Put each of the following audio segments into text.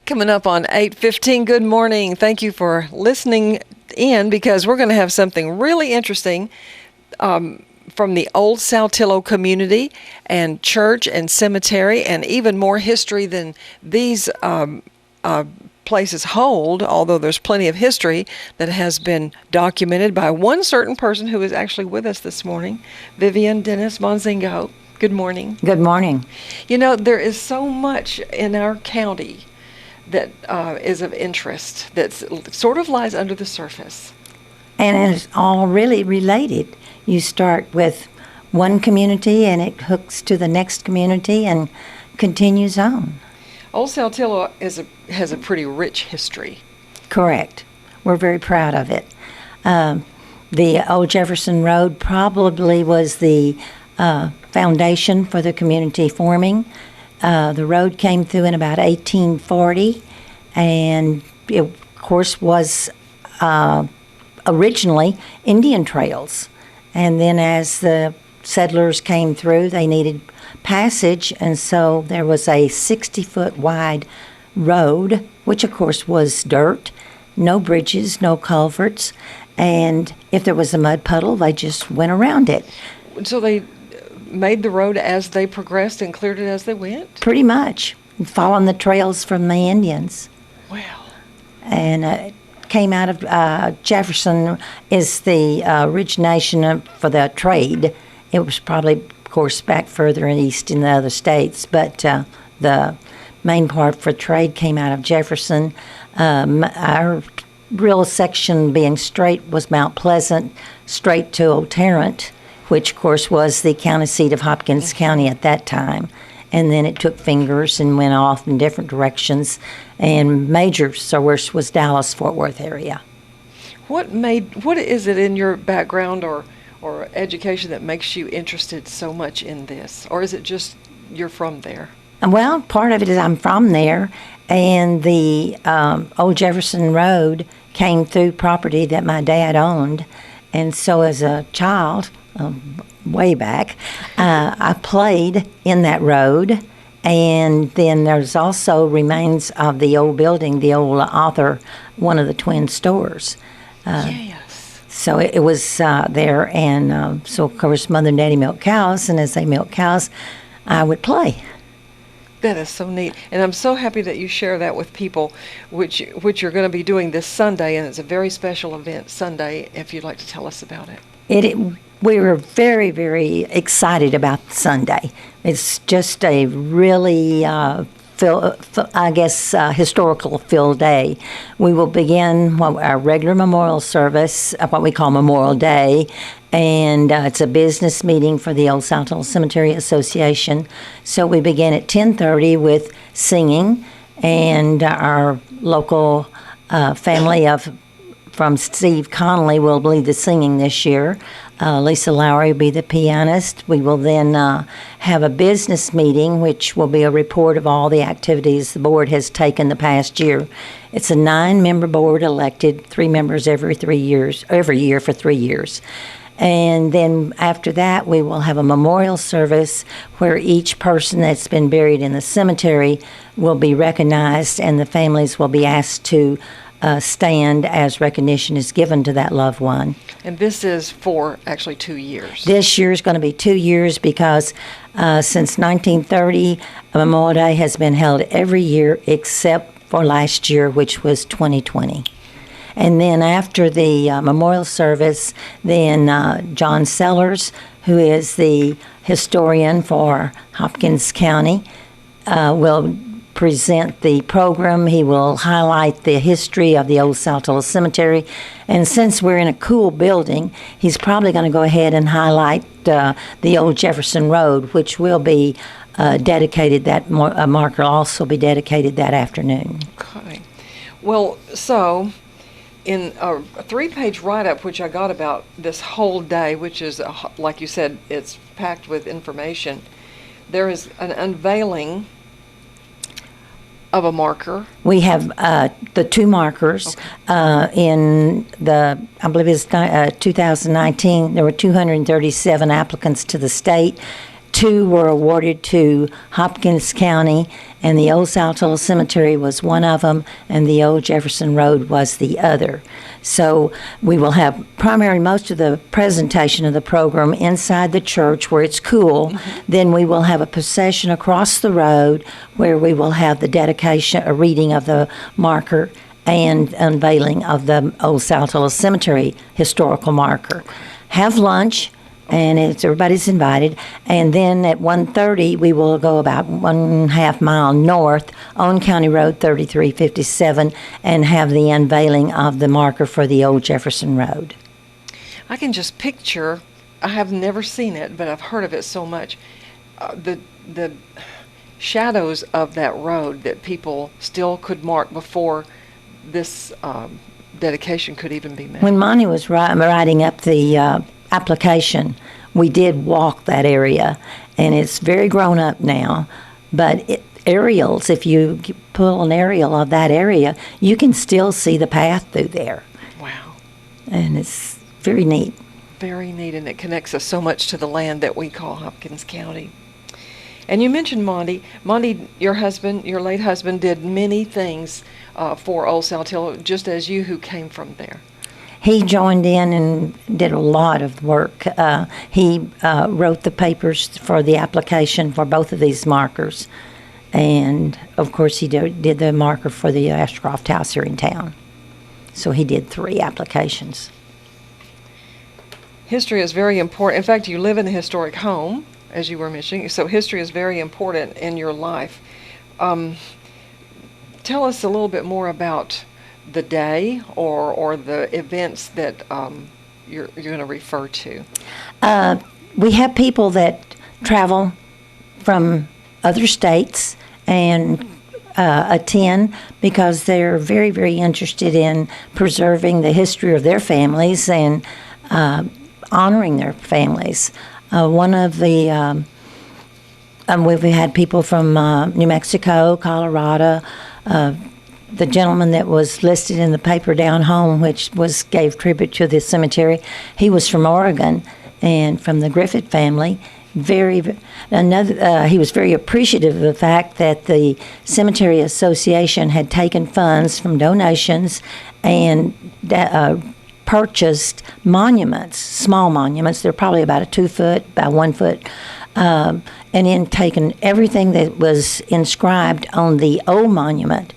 Coming up on 8:15, good morning. Thank you for listening in because we're going to have something really interesting from the old Saltillo community and church and cemetery, and even more history than these places hold, although there's plenty of history that has been documented by one certain person who is actually with us this morning, Vivian Dennis Monzingo. Good morning. Good morning. You know, there is so much in our county that is of interest that sort of lies under the surface. And it's all really related. You start with one community and it hooks to the next community and continues on. Old Saltillo has a pretty rich history. Correct. We're very proud of it. The old Jefferson Road probably was the foundation for the community forming. The road came through in about 1840, and it, of course, was originally Indian trails. And then as the settlers came through, they needed passage, and so there was a 60-foot wide road, which, of course, was dirt, no bridges, no culverts, and if there was a mud puddle, they just went around it. So they made the road as they progressed and cleared it as they went? Pretty much, following the trails from the Indians. Wow. And came out of Jefferson is the origination for the trade. It was probably, of course, back further east in the other states, but the main part for trade came out of Jefferson. Our real section being straight was Mount Pleasant, straight to Old Tarrant, which, of course, was the county seat of Hopkins County at that time. And then it took fingers and went off in different directions. And major source was Dallas-Fort Worth area. What is it in your background or education that makes you interested so much in this? Or is it just you're from there? Well, part of it is I'm from there. And the old Jefferson Road came through property that my dad owned. And so as a child, way back, I played in that road, and then there's also remains of the old building, the old Author, one of the twin stores. Yes. So it was there, and so of course Mother and Daddy milked cows, and as they milked cows, I would play. That is so neat, and I'm so happy that you share that with people, which you're going to be doing this Sunday, and it's a very special event Sunday. If you'd like to tell us about it. We were very, very excited about Sunday. It's just a really, historical filled day. We will begin our regular memorial service, what we call Memorial Day, and it's a business meeting for the Old Saltillo Cemetery Association. So we begin at 10:30 with singing, and our local family from Steve Connolly will lead the singing this year. Lisa Lowry will be the pianist. We will then have a business meeting, which will be a report of all the activities the board has taken the past year. It's a 9-member board elected, 3 members every year for 3 years. And then after that, we will have a memorial service where each person that's been buried in the cemetery will be recognized, and the families will be asked to stand as recognition is given to that loved one. And this is for actually 2 years. This year is going to be 2 years because since 1930, Memorial Day has been held every year except for last year, which was 2020. And then after the memorial service, then John Sellers, who is the historian for Hopkins County, will present the program. He will highlight the history of the old Saltillo Cemetery. And since we're in a cool building, he's probably going to go ahead and highlight the old Jefferson Road, which will be dedicated, that marker will also be dedicated that afternoon. Okay. Well, so in a 3-page write-up, which I got about this whole day, which is, like you said, it's packed with information, there is an unveiling of a marker. We have the 2 markers. Okay. In the, I believe it's 2019, there were 237 applicants to the state. 2 were awarded to Hopkins County, and the Old Saltillo Cemetery was one of them, and the Old Jefferson Road was the other. So we will have primarily most of the presentation of the program inside the church where it's cool. Then we will have a procession across the road where we will have the dedication, a reading of the marker, and unveiling of the Old Saltillo Cemetery historical marker. Have lunch, and everybody's invited. And then at 1:30, we will go about 1.5 mile north on County Road 3357 and have the unveiling of the marker for the Old Jefferson Road. I can just picture, I have never seen it, but I've heard of it so much, the shadows of that road that people still could mark before this dedication could even be made. When Monty was writing up the application, we did walk that area, and it's very grown up now, but aerials, if you pull an aerial of that area, you can still see the path through there. Wow. And it's very neat. Very neat, and it connects us so much to the land that we call Hopkins County. And you mentioned Monty. Monty, your husband, your late husband, did many things for Old Saltillo, just as you who came from there. He joined in and did a lot of work. He wrote the papers for the application for both of these markers. And, of course, he did the marker for the Ashcroft House here in town. So he did 3 applications. History is very important. In fact, you live in a historic home, as you were mentioning, so history is very important in your life. Tell us a little bit more about the day or the events that you're going to refer to. We have people that travel from other states and attend because they're very, very interested in preserving the history of their families and honoring their families. One of the we've had people from New Mexico, Colorado. The gentleman that was listed in the paper down home, which gave tribute to the cemetery, he was from Oregon and from the Griffith family. He was very appreciative of the fact that the Cemetery Association had taken funds from donations and purchased monuments, small monuments. They're probably about a 2 foot by 1 foot, and then taken everything that was inscribed on the old monument,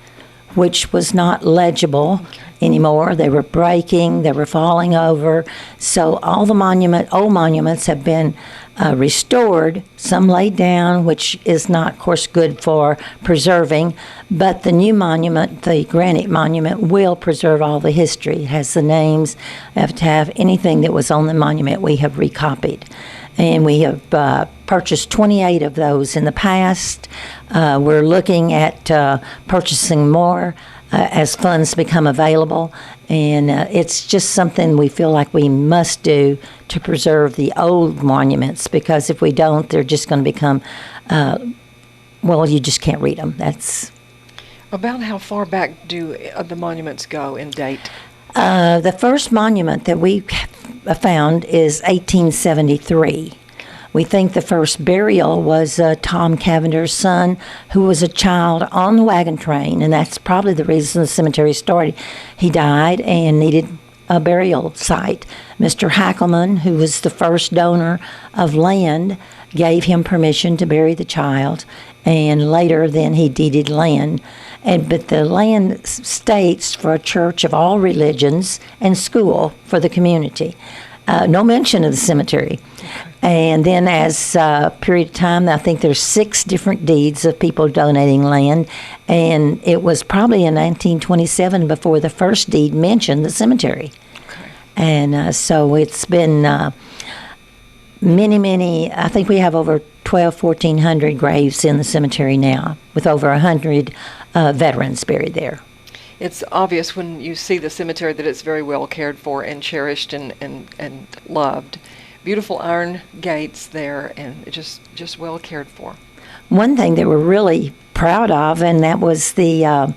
which was not legible anymore. They were breaking, they were falling over. So all the old monuments have been restored, some laid down, which is not, of course, good for preserving. But the new monument, the granite monument, will preserve all the history. It has the names. You have to have anything that was on the monument we have recopied. And we have purchased 28 of those in the past. We're looking at purchasing more as funds become available. And it's just something we feel like we must do to preserve the old monuments, because if we don't, they're just going to become, you just can't read them. That's about how far back do the monuments go in date? The first monument that we found is 1873. We think the first burial was Tom Cavender's son, who was a child on the wagon train, and that's probably the reason the cemetery started. He died and needed a burial site. Mr. Hackelman, who was the first donor of land, gave him permission to bury the child, and later then he deeded land. But the land states for a church of all religions and school for the community. No mention of the cemetery. And then as a period of time, I think there's 6 different deeds of people donating land. And it was probably in 1927 before the first deed mentioned the cemetery. Okay. And so it's been many, I think we have over 1,400 graves in the cemetery now, with over 100 veterans buried there. It's obvious when you see the cemetery that it's very well cared for and cherished and loved. Beautiful iron gates there, and just well cared for. One thing they were really proud of, and that was the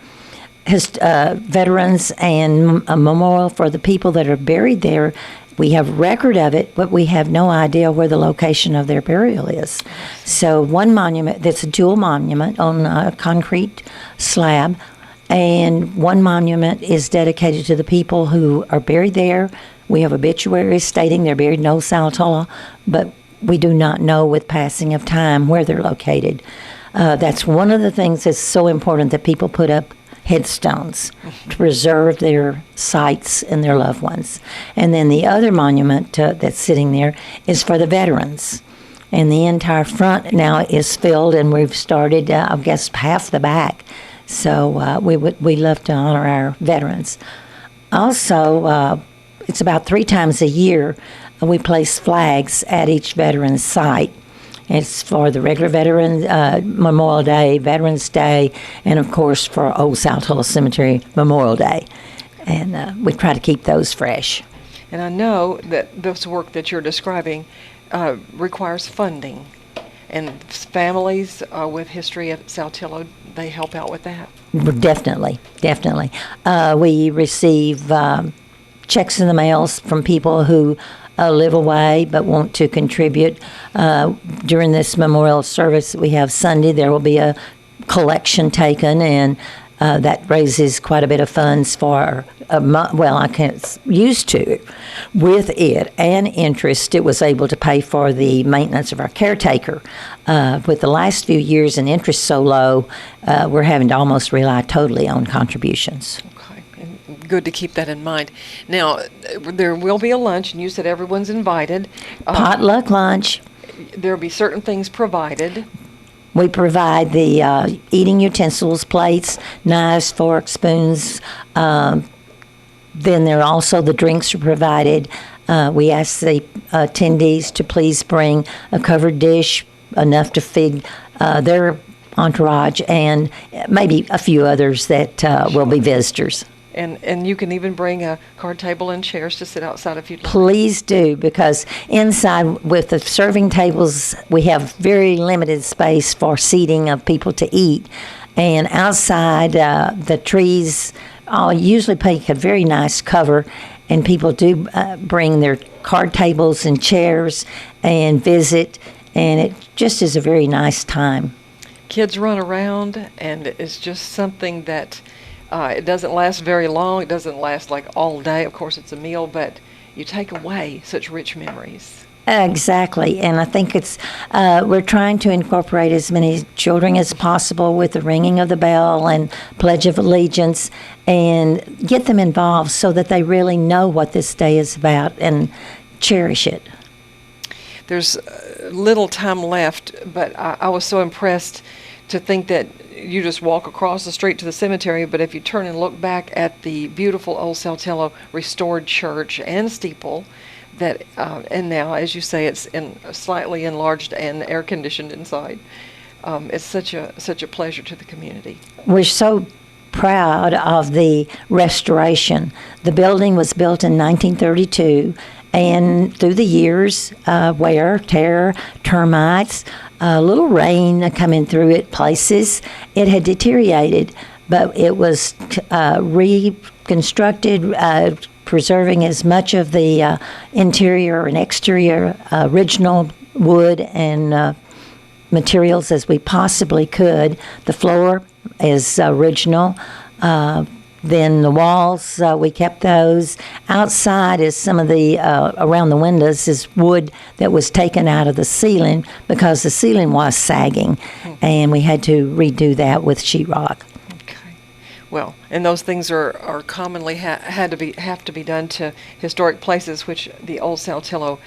veterans and a memorial for the people that are buried there, We have record of it, but we have no idea where the location of their burial is. So one monument, that's a dual monument on a concrete slab, and one monument is dedicated to the people who are buried there. We have obituaries stating they're buried in Old Saltillo, but we do not know with passing of time where they're located. That's one of the things that's so important, that people put up headstones to preserve their sites and their loved ones. And then the other monument that's sitting there is for the veterans. And the entire front now is filled, and we've started, I guess, half the back. So we love to honor our veterans. Also, it's about 3 times a year we place flags at each veteran's site. It's for the regular Veterans Memorial Day, Veterans Day, and of course for Old Saltillo Cemetery Memorial Day. And we try to keep those fresh. And I know that this work that you're describing requires funding. And families with history at Saltillo, they help out with that? Definitely. We receive checks in the mail from people who live away but want to contribute. During this memorial service that we have Sunday, there will be a collection taken, and that raises quite a bit of funds for, I can't used to. With it and interest, it was able to pay for the maintenance of our caretaker. With the last few years and interest so low, we're having to almost rely totally on contributions. Okay, and good to keep that in mind. Now, there will be a lunch, and you said everyone's invited. Potluck lunch. There will be certain things provided. We provide the eating utensils, plates, knives, forks, spoons. Then there are also the drinks are provided. We ask the attendees to please bring a covered dish, enough to feed their entourage, and maybe a few others that will be visitors. And you can even bring a card table and chairs to sit outside if you'd like. Please do, because inside with the serving tables, we have very limited space for seating of people to eat. And outside, the trees usually make a very nice cover, and people do bring their card tables and chairs and visit, and it just is a very nice time. Kids run around, and it's just something that it doesn't last very long. It doesn't last like all day. Of course, it's a meal, but you take away such rich memories. Exactly, and I think it's we're trying to incorporate as many children as possible with the ringing of the bell and Pledge of Allegiance, and get them involved so that they really know what this day is about and cherish it. There's little time left, but I was so impressed to think that you just walk across the street to the cemetery, but if you turn and look back at the beautiful Old Saltillo restored church and steeple, that and now, as you say, it's slightly enlarged and air conditioned inside. It's such a pleasure to the community. We're so proud of the restoration. The building was built in 1932, and through the years, wear, tear, termites, a little rain coming through it places, it had deteriorated, but it was reconstructed, preserving as much of the interior and exterior original wood and materials as we possibly could. The floor is original. Then the walls, we kept those. Outside is some of the, around the windows is wood that was taken out of the ceiling because the ceiling was sagging, and we had to redo that with sheetrock. Okay. Well, and those things are commonly have to be done to historic places, which the Old Saltillo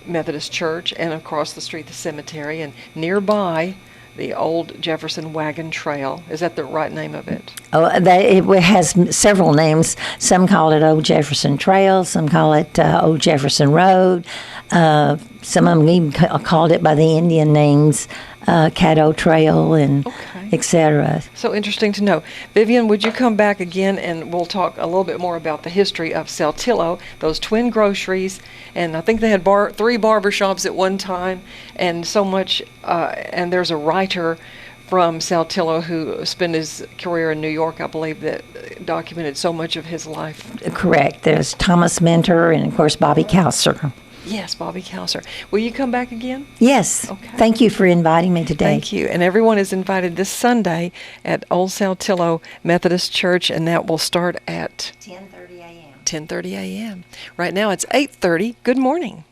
Methodist Church, and across the street the cemetery, and nearby the old Jefferson Wagon Trail. Is that the right name of it? Oh, it has several names. Some call it Old Jefferson Trail. Some call it Old Jefferson Road. Some of them even called it by the Indian names, Caddo Trail and etc. So interesting to know. Vivian, would you come back again and we'll talk a little bit more about the history of Saltillo, those twin groceries, and I think they had 3 barbershops at one time, and so much, and there's a writer from Saltillo who spent his career in New York, I believe, that documented so much of his life. Correct. There's Thomas Mentor and, of course, Bobby Cowser. Yes, Bobby Cowser. Will you come back again? Yes. Okay. Thank you for inviting me today. Thank you. And everyone is invited this Sunday at Old Saltillo Methodist Church, and that will start at 10:30 a.m. 10:30 a.m. Right now it's 8:30. Good morning.